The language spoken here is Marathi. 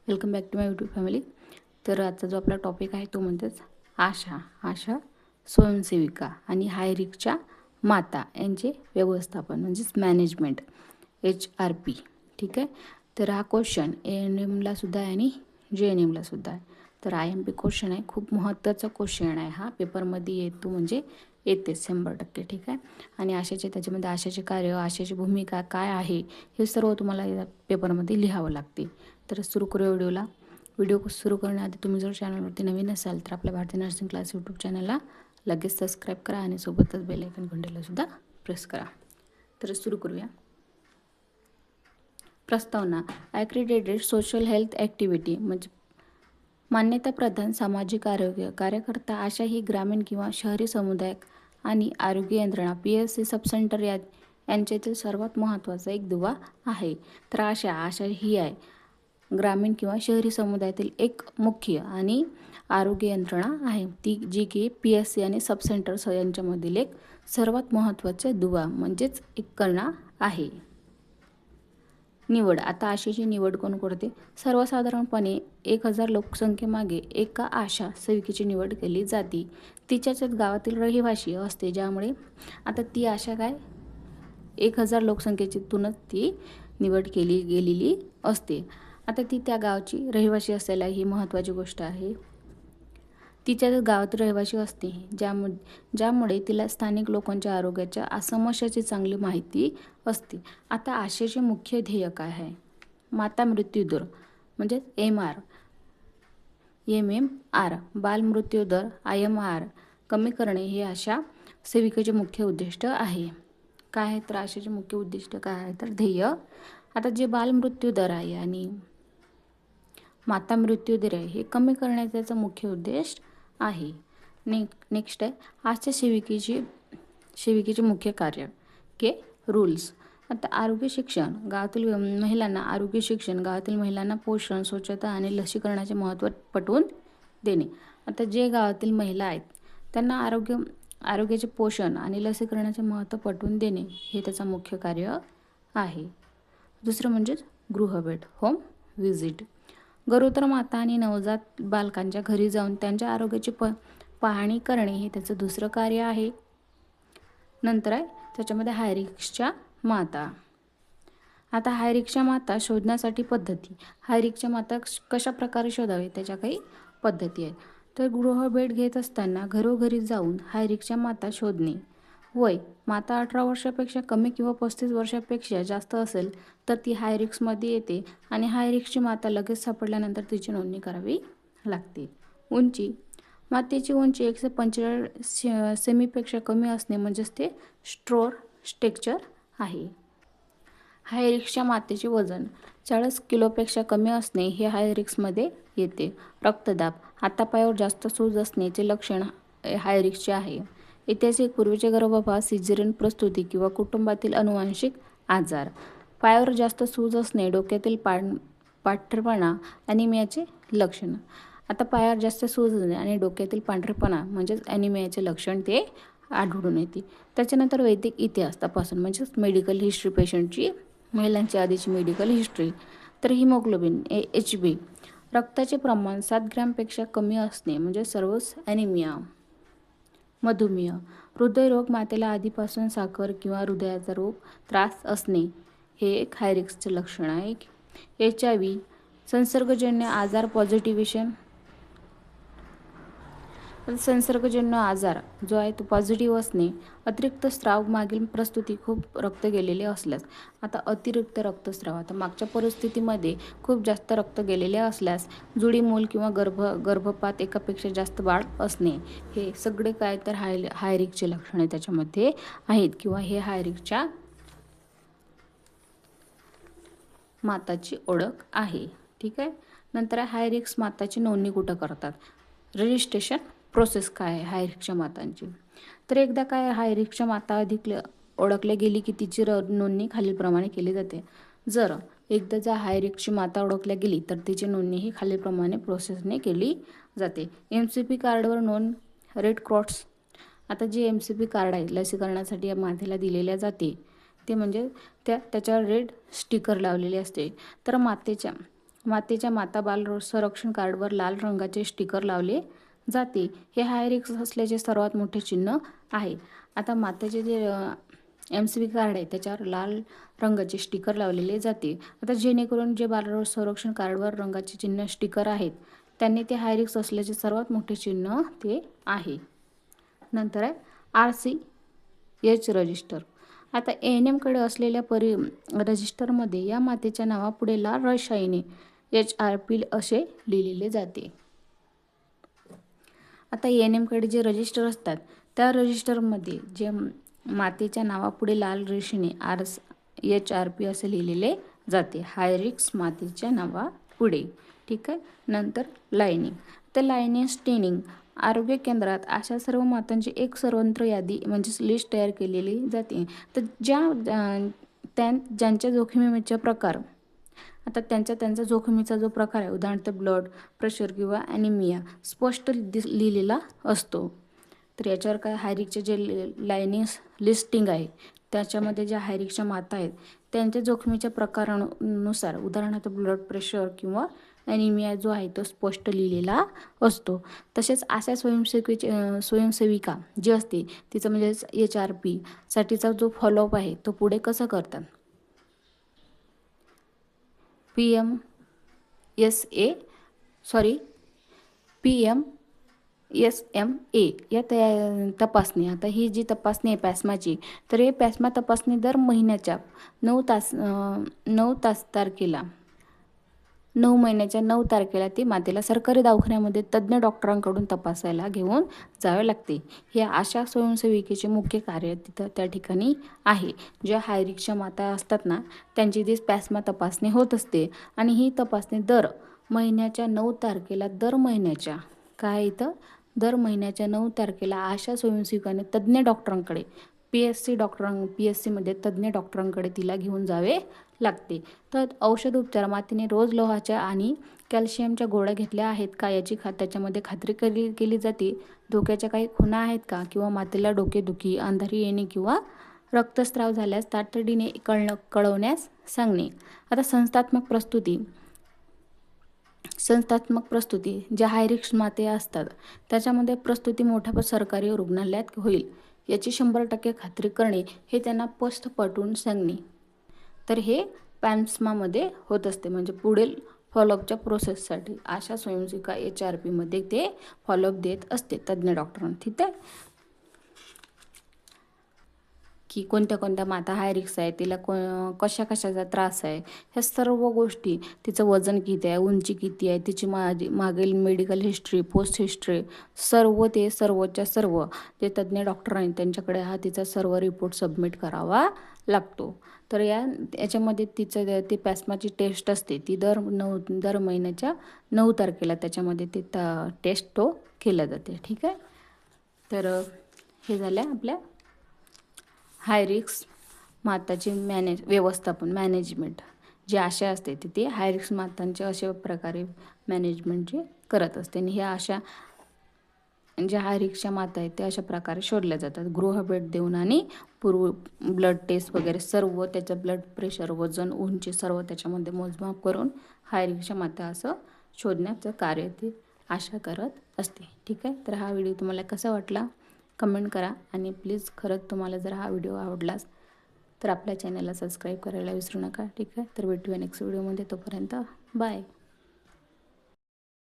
Welcome back to my YouTube family. तर आजचा जो आपला टॉपिक आहे तो म्हणजेच आशा स्वयंसेविका आणि हाय रिस्कच्या माता यांचे व्यवस्थापन म्हणजेच मॅनेजमेंट HRP. ठीक आहे. तर हा क्वेश्चन ANMला सुद्धा आहे आणि JNMला सुद्धा आहे. तर IMP क्वेश्चन आहे, खूप महत्त्वाचा क्वेश्चन आहे हा. पेपरमध्ये येतो म्हणजे येते 100%. ठीक आहे. आणि त्याच्यामध्ये आशाचे कार्य, आशाची भूमिका काय आहे हे सर्व तुम्हाला या पेपरमध्ये लिहावं लागते. तर सुरू करूया व्हिडिओ सुरू करण्याआधी तुम्ही जर चॅनलवरती नवीन असाल तर आपल्या भारतीय नर्सिंग क्लास यूट्यूब चॅनलला लगेच सबस्क्राईब करा आणि सोबतच बेल आयकॉन घंटेला सुद्धा प्रेस करा. तर सुरू करूया. प्रस्तावना. ॲक्रिडेटेड सोशल हेल्थ ॲक्टिव्हिटी म्हणजे मान्यता प्रदान सामाजिक आरोग्य कार्यकर्ता आशा ही ग्रामीण किंवा शहरी समुदाय आणि आरोग्य यंत्रणा PSC सब सेंटर यांच्यातील सर्वात महत्त्वाचा एक दुवा आहे. तर आशा ही आहे ग्रामीण किंवा शहरी समुदायातील एक मुख्य आणि आरोग्य यंत्रणा आहे, ती जी की PSC आणि सब सेंटर्स यांच्यामधील एक सर्वात महत्त्वाचे दुवा म्हणजेच एक कणा आहे. निवड. आता आशेची निवड कोण करते? सर्वसाधारणपणे 1000 लोकसंख्येमागे एका आशा सेविकेची निवड केली जाते. तिच्याच गावातील रहिवासी असते, ज्यामुळे आता ती आशा काय 1000 लोकसंख्येतूनच ती निवड केली गेलेली असते. आता ती त्या गावची रहिवासी असायला ही महत्त्वाची गोष्ट आहे. तिच्या गावात रहिवासी असते, ज्यामुळे तिला स्थानिक लोकांच्या आरोग्याच्या समस्याची चांगली माहिती असते. आता आशेचे मुख्य ध्येय काय आहे? माता मृत्यू दर म्हणजे MMR, बाल मृत्यू दर IMR कमी करणे हे आशा सेविकेचे मुख्य उद्दिष्ट आहे. काय आहे तर आशेचे मुख्य उद्दिष्ट काय आहे तर ध्येय. आता जे बाल मृत्यू दर आहे आणि माता मृत्यू दर आहे हे कमी करण्याचा त्याचा मुख्य उद्देश आहे. नेक्स्ट आहे आशा सेविकेचे मुख्य कार्य रूल्स. आता आरोग्य शिक्षण. गावातील महिलांना आरोग्य शिक्षण, गावातील महिलांना पोषण, स्वच्छता आणि लसीकरणाचे महत्त्व पटवून देणे. आता जे गावातील महिला आहेत त्यांना आरोग्याचे पोषण आणि लसीकरणाचे महत्त्व पटवून देणे हे त्याचा मुख्य कार्य आहे. दुसरं म्हणजेच गृहभेट होम व्हिजिट. गरोदर माता आणि नवजात बालकांच्या घरी जाऊन त्यांच्या आरोग्याची पाहणी करणे हे त्याचं दुसरं कार्य आहे. नंतर आहे त्याच्यामध्ये हाय रिस्कच्या माता. आता हाय रिस्कच्या माता शोधण्यासाठी पद्धती. हाय रिस्कच्या माता कशा प्रकारे शोधावे त्याच्या काही पद्धती आहेत. तर गृहभेट घेत असताना घरोघरी जाऊन हाय रिस्कच्या माता शोधणे. वय माता 18 वर्षापेक्षा कमी किंवा 35 वर्षापेक्षा जास्त असेल तर ती हाय रिस्कमध्ये येते आणि हाय रिस्कची माता लगेच सापडल्यानंतर तिची नोंदणी करावी लागते. उंची. मातेची उंची 145 सेमीपेक्षा कमी असणे म्हणजेच ते स्ट्रेक्चर आहे. हाय रिस्कच्या मातेचे वजन 40 किलोपेक्षा कमी असणे हे हाय रिस्कमध्ये येते. रक्तदाब. हातापायावर जास्त सूज असण्याचे लक्षण हाय रिस्कचे आहे. ऐतिहासिक पूर्वीचे गर्भपात, सिझेरियन प्रसूती किंवा कुटुंबातील अनुवांशिक आजार. पायावर जास्त सूज असणे, डोक्यातील पांढरेपणा, ॲनिमियाचे लक्षण. आता पायावर जास्त सूज असणे आणि डोक्यातील पांढरेपणा म्हणजेच ॲनिमियाचे लक्षण ते आढळून येते. त्याच्यानंतर वैद्यक इतिहास तपासून म्हणजेच मेडिकल हिस्ट्री पेशंटची, महिलांची आधीची मेडिकल हिस्ट्री. तर हिमोग्लोबिन HB, रक्ताचे प्रमाण 7 ग्रॅमपेक्षा कमी असणे म्हणजे सर्वच ॲनिमिया. मधुमेह. हृदयरोग. मातेला आधीपासून साखर किंवा हृदयाचा रोग त्रास असणे हे एक हाय रिस्कचे लक्षण आहे. HIV, संसर्गजन्य आजार. संसर्गजन्य आजार जो आहे तो पॉझिटिव्ह असणे. अतिरिक्त स्राव. मागील प्रसूती खूप रक्त गेलेले असल्यास. आता अतिरिक्त रक्तस्राव. आता मागच्या परिस्थितीमध्ये खूप जास्त रक्त गेलेले असल्यास, जुळी मूल किंवा गर्भपात, एकापेक्षा जास्त बाळ असणे हे सगळे काय तर हाय रिस्कचे लक्षणे त्याच्यामध्ये आहेत किंवा हे हाय रिस्कच्या माताची ओळख आहे. ठीक आहे. नंतर हाय रिस्क माताची नोंदणी कुठं करतात? रजिस्ट्रेशन प्रोसेस काय आहे हाय रिस्कच्या मातांची? तर एकदा काय हाय रिस्कच्या माता अधिक ओळखल्या गेली की तिची नोंदणी खालीलप्रमाणे केली जाते. जर हाय रिस्कची माता ओळखल्या गेली तर तिची नोंदणी ही खालीलप्रमाणे प्रोसेसने केली जाते. MCP कार्डवर नोंद. Red cross. आता जे MCP कार्ड आहे लसीकरणासाठी या मातेला दिलेल्या जाते ते म्हणजे त्याच्यावर रेड स्टिकर लावलेले असते. तर मातेच्या मातेच्या माता बाल संरक्षण कार्डवर लाल रंगाचे स्टिकर लावले जाते. हे हाय रिस्क असल्याचे सर्वात मोठे चिन्ह आहे. आता मातेचे जे MCV कार्ड आहे त्याच्यावर लाल रंगाचे स्टिकर लावलेले जाते. आता जेणेकरून जे बाल संरक्षण कार्डवर रंगाचे चिन्ह स्टिकर आहेत त्यांनी ते हाय रिस्क असल्याचे सर्वात मोठे चिन्ह ते आहे. नंतर आहे RCH रजिस्टर. आता ANMकडे असलेल्या रजिस्टरमध्ये या मातेच्या नावापुढे लाल रशाईने HRP असे लिहिलेले जाते. आता ANMकडे जे रजिस्टर असतात त्या रजिस्टरमध्ये जे मातेच्या नावापुढे लाल रेषेने HRP असे लिहिलेले जाते, हाय रिस्क मातेच्या नावापुढे. ठीक आहे. नंतर लाईनिंग. तर लाईनिंग स्टेनिंग आरोग्य केंद्रात अशा सर्व मातांची एक स्वतंत्र यादी म्हणजेच लिस्ट तयार केलेली जाते. तर ज्यांच्या जोखमीचा प्रकार, आता त्यांचा जोखमीचा जो प्रकार आहे, उदाहरणार्थ ब्लड प्रेशर किंवा ॲनिमिया स्पष्ट लिहिलेला असतो. तर याच्यावर काय हाय रिस्कचे जे लाईनिंग लिस्टिंग आहे त्याच्यामध्ये ज्या हाय रिस्कच्या माता आहेत त्यांच्या जोखमीच्या प्रकारानुसार उदाहरणार्थ ब्लड प्रेशर किंवा ॲनिमिया जो आहे तो स्पष्ट लिहिलेला असतो. तसेच अशा स्वयंसेविका जी असते तिचं म्हणजे HRP साठीचा जो फॉलोअप आहे तो पुढे कसा करतात, PMSMA या तपासणी. आता ही जी तपासणी आहे पॅस्माची, तर हे पॅस्मा तपासणी दर महिन्याच्या 9 महिन्याच्या 9 तारखेला ती मातेला सरकारी दवाखान्यामध्ये तज्ज्ञ डॉक्टरांकडून तपासायला घेऊन जावे लागते. हे अशा स्वयंसेविकेचे मुख्य कार्य तिथं त्या ठिकाणी आहे. ज्या हाय रिस्कच्या माता असतात ना त्यांची ती पॅस्मा तपासणी होत असते आणि ही तपासणी दर महिन्याच्या 9 तारखेला दर महिन्याच्या 9 तारखेला अशा स्वयंसेविकाने तज्ज्ञ डॉक्टरांकडे PSCमध्ये तज्ज्ञ डॉक्टरांकडे तिला घेऊन जावे लागते. तर औषध उपचार मातेने रोज लोहाच्या आणि कॅल्शियमच्या गोळ्या घेतल्या आहेत का याची त्याच्यामध्ये खात्री केली जाते. धोक्याच्या काही खुणा आहेत का किंवा मातेला डोकेदुखी, अंधारी येणे किंवा रक्तस्राव झाल्यास तातडीने कळवण्यास सांगणे. आता संस्थात्मक प्रस्तुती ज्या हाय रिस्क माते असतात त्याच्यामध्ये प्रस्तुती मोठ्या सरकारी रुग्णालयात होईल याची 100% खात्री करणे, हे त्यांना स्पष्ट पटवून सांगणे. तर हे पॅस्मामध्ये होत असते. म्हणजे पुढील फॉलोअपच्या प्रोसेससाठी अशा स्वयंसेविका HRPमध्ये ते फॉलोअप देत असते तज्ज्ञ डॉक्टरांना. ठीक आहे. की कोणत्या माता हाय रिस्क आहे, तिला कशाचा त्रास आहे, ह्या सर्व गोष्टी, तिचं वजन किती आहे, उंची किती आहे, तिची मागील मेडिकल हिस्ट्री, पोस्ट हिस्ट्री, सर्वच्या सर्व जे तज्ज्ञ डॉक्टर आहेत त्यांच्याकडे हा तिचा सर्व रिपोर्ट सबमिट करावा लागतो. तर याच्यामध्ये तिचं ती पॅस्माची टेस्ट असते ती दर महिन्याच्या 9 तारखेला त्याच्यामध्ये ती टेस्ट तो केला जाते. ठीक आहे. तर हे झालं आपल्या हाय रिस्क माताची व्यवस्थापन मॅनेजमेंट जी आशा असते ती हाय रिस्क मातांच्या अशा प्रकारे मॅनेजमेंट जे करत असते. आणि ह्या अशा ज्या हाय रिस्कच्या माता आहेत त्या अशा प्रकारे शोधल्या जातात. गृहभेट देऊन आणि ब्लड टेस्ट वगैरे सर्व त्याचं ब्लड प्रेशर, वजन, उंची सर्व त्याच्यामध्ये मोजमाप करून हाय रिस्कच्या माता असं शोधण्याचं कार्य ती आशा करत असते. ठीक आहे. तर हा व्हिडिओ तुम्हाला कसा वाटला कमेंट करा आणि प्लीज खरंच तुम्हाला जर हा व्हिडिओ आवडलाच तर आपल्या चॅनलला सबस्क्राईब करायला विसरू नका. ठीक आहे. तर भेटूया नेक्स्ट व्हिडिओमध्ये. तोपर्यंत बाय.